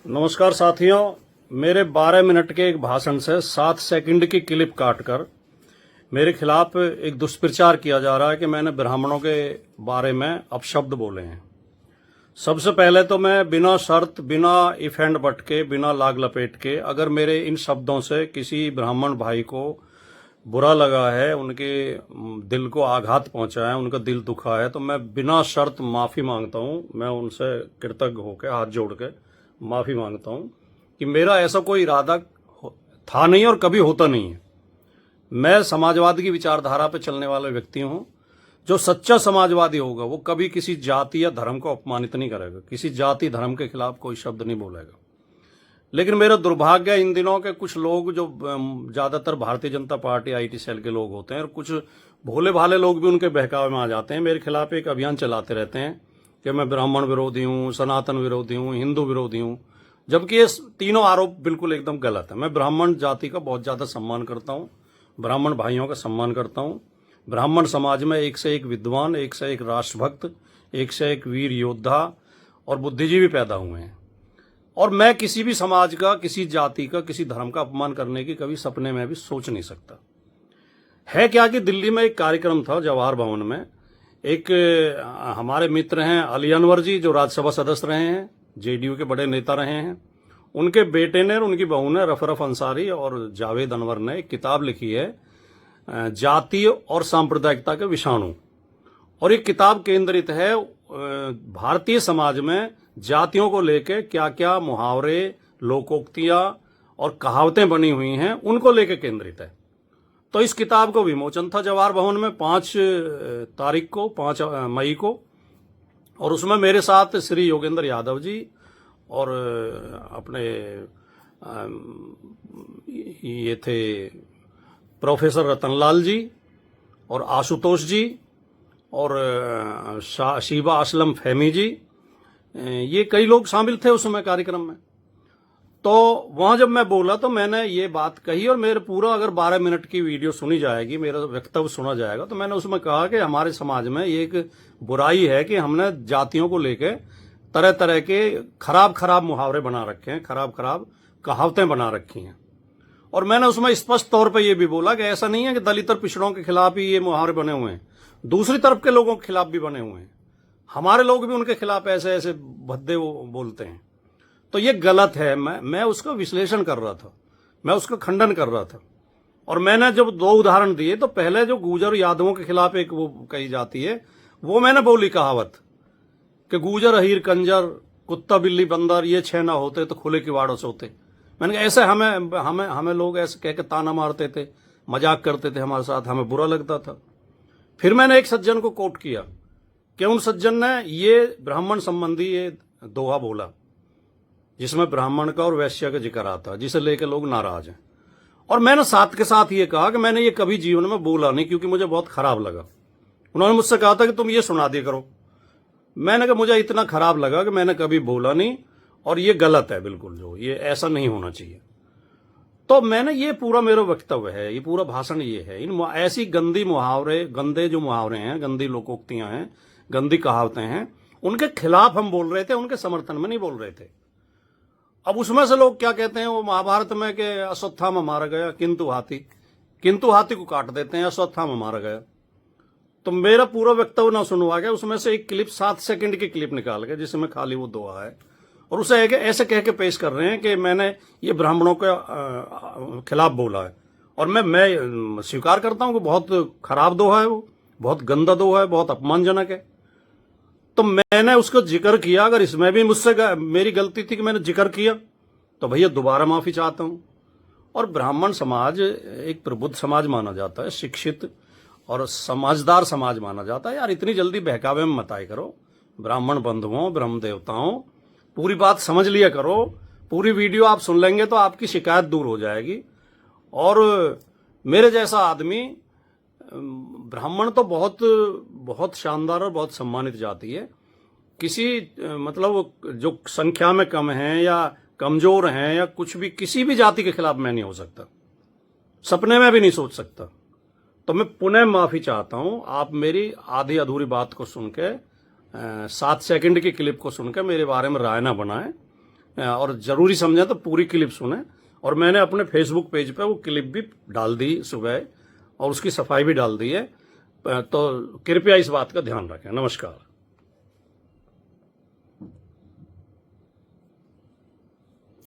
नमस्कार साथियों, मेरे 12 मिनट के एक भाषण से 7 सेकंड की क्लिप काटकर मेरे खिलाफ एक दुष्प्रचार किया जा रहा है कि मैंने ब्राह्मणों के बारे में अपशब्द बोले हैं। सबसे पहले तो मैं बिना शर्त, बिना इफ एंड बट के, बिना लाग लपेट के, अगर मेरे इन शब्दों से किसी ब्राह्मण भाई को बुरा लगा है, उनके दिल को आघात पहुंचा है, उनका दिल दुखा है, तो मैं बिना शर्त माफी मांगता हूं। मैं उनसे कृतज्ञ होकर हाथ जोड़ के माफी मांगता हूं कि मेरा ऐसा कोई इरादा था नहीं और कभी होता नहीं है। मैं समाजवाद की विचारधारा पर चलने वाला व्यक्ति हूं। जो सच्चा समाजवादी होगा वो कभी किसी जाति या धर्म को अपमानित नहीं करेगा, किसी जाति धर्म के खिलाफ कोई शब्द नहीं बोलेगा। लेकिन मेरा दुर्भाग्य है इन दिनों के कुछ लोग, जो ज्यादातर Bharatiya Janata party IT cell के लोग होते हैं, और कुछ भोले भाले लोग भी उनके बहकावे में आ जाते हैं, मेरे खिलाफ एक अभियान चलाते रहते हैं कि मैं ब्राह्मण विरोधी हूं, सनातन विरोधी हूं, हिंदू विरोधी हूं, जबकि ये तीनों आरोप बिल्कुल एकदम गलत है। मैं ब्राह्मण जाति का बहुत ज्यादा सम्मान करता हूं, ब्राह्मण भाइयों का सम्मान करता हूं। ब्राह्मण समाज में एक से एक विद्वान, एक से एक राष्ट्रभक्त, एक से एक वीर योद्धा और बुद्धिजीवी पैदा हुए हैं, और मैं किसी भी समाज का, किसी जाति का, किसी धर्म का अपमान करने की कभी सपने में भी सोच नहीं सकता। है क्या कि दिल्ली में एक कार्यक्रम था जवाहर भवन में। एक हमारे मित्र हैं अली अनवर जी, जो राज्यसभा सदस्य रहे हैं, जेडीयू के बड़े नेता रहे हैं। उनके बेटे ने और उनकी बहू ने, रफरफ अंसारी और जावेद अनवर ने, एक किताब लिखी है जाति और सांप्रदायिकता के विषाणु। और ये किताब केंद्रित है भारतीय समाज में जातियों को लेकर क्या क्या मुहावरे, लोकोक्तियां और कहावतें बनी हुई हैं, उनको लेकर केंद्रित है। तो इस किताब को विमोचन था जवाहर भवन में 5 तारीख को, 5 मई को, और उसमें मेरे साथ श्री योगेंद्र यादव जी और अपने ये थे प्रोफेसर रतनलाल जी और आशुतोष जी और शीबा असलम फहमी जी, ये कई लोग शामिल थे उस समय कार्यक्रम में। तो वहां जब मैं बोला तो मैंने ये बात कही, और मेरे पूरा अगर 12 मिनट की वीडियो सुनी जाएगी, मेरा वक्तव्य सुना जाएगा, तो मैंने उसमें कहा कि हमारे समाज में ये एक बुराई है कि हमने जातियों को लेकर तरह तरह के खराब खराब मुहावरे बना रखे हैं, खराब खराब कहावतें बना रखी हैं। और मैंने उसमें स्पष्ट तौर पर यह भी बोला कि ऐसा नहीं है कि दलित और पिछड़ों के खिलाफ ही ये मुहावरे बने हुए हैं, दूसरी तरफ के लोगों के खिलाफ भी बने हुए हैं। हमारे लोग भी उनके खिलाफ ऐसे ऐसे भद्दे बोलते हैं। तो ये गलत है। मैं उसका विश्लेषण कर रहा था, मैं उसका खंडन कर रहा था। और मैंने जब 2 उदाहरण दिए, तो पहले जो गुर्जर यादवों के खिलाफ एक वो कही जाती है, वो मैंने बोली कहावत कि गुर्जर अहीर कंजर, कुत्ता बिल्ली बंदर, ये 6 ना होते तो खुले किवाड़ों से होते। मैंने कहा ऐसे हमें लोग ऐसे कह के ताना मारते थे, मजाक करते थे हमारे साथ, हमें बुरा लगता था। फिर मैंने एक सज्जन को कोट किया कि उन सज्जन ने ये ब्राह्मण संबंधी ये दोहा बोला जिसमें ब्राह्मण का और वैश्य का जिक्र आता, जिसे लेकर लोग नाराज हैं। और मैंने साथ के साथ ये कहा कि मैंने ये कभी जीवन में बोला नहीं, क्योंकि मुझे बहुत खराब लगा। उन्होंने मुझसे कहा था कि तुम ये सुना दिया करो। मैंने कहा मुझे इतना खराब लगा कि मैंने कभी बोला नहीं, और ये गलत है बिल्कुल, जो ये ऐसा नहीं होना चाहिए। तो मैंने ये पूरा मेरा वक्तव्य है, ये पूरा भाषण ये है। इन ऐसी गंदी मुहावरे, गंदे जो मुहावरे हैं, गंदी लोकोक्तियां हैं, गंदी कहावतें हैं, उनके खिलाफ हम बोल रहे थे, उनके समर्थन में नहीं बोल रहे थे। अब उसमें से लोग क्या कहते हैं, वो महाभारत में कि अश्वत्थामा मारा गया किंतु हाथी को काट देते हैं, अश्वत्थामा मारा गया। तो मेरा पूरा वक्तव्य ना सुनवा गया, उसमें से एक क्लिप 7 सेकंड की क्लिप निकाल के, जिसमें खाली वो दोहा है, और उसे ऐसे कह के पेश कर रहे हैं कि मैंने ये ब्राह्मणों के खिलाफ बोला है। और मैं स्वीकार करता हूं कि बहुत खराब दोहा है, वो बहुत गंदा दोहा है, बहुत अपमानजनक है। तो मैंने उसको जिक्र किया। अगर इसमें भी मुझसे मेरी गलती थी कि मैंने जिक्र किया, तो भैया दोबारा माफी चाहता हूं। और ब्राह्मण समाज एक प्रबुद्ध समाज माना जाता है, शिक्षित और समझदार समाज माना जाता है। यार इतनी जल्दी बहकावे में मत आए करो। ब्राह्मण बंधुओं, ब्रह्म देवताओं, पूरी बात समझ लिया करो। पूरी वीडियो आप सुन लेंगे तो आपकी शिकायत दूर हो जाएगी। और मेरे जैसा आदमी, ब्राह्मण तो बहुत बहुत शानदार और बहुत सम्मानित जाति है। किसी मतलब जो संख्या में कम है या कमजोर हैं या कुछ भी, किसी भी जाति के खिलाफ मैं नहीं हो सकता, सपने में भी नहीं सोच सकता। तो मैं पुनः माफी चाहता हूं। आप मेरी आधी अधूरी बात को सुन के, 7 सेकंड की क्लिप को सुनकर मेरे बारे में राय ना बनाएं। और ज़रूरी समझें तो पूरी क्लिप सुने। और मैंने अपने फेसबुक पेज पे वो क्लिप भी डाल दी सुबह और उसकी सफाई भी डाल दी है, तो कृपया इस बात का ध्यान रखें। नमस्कार।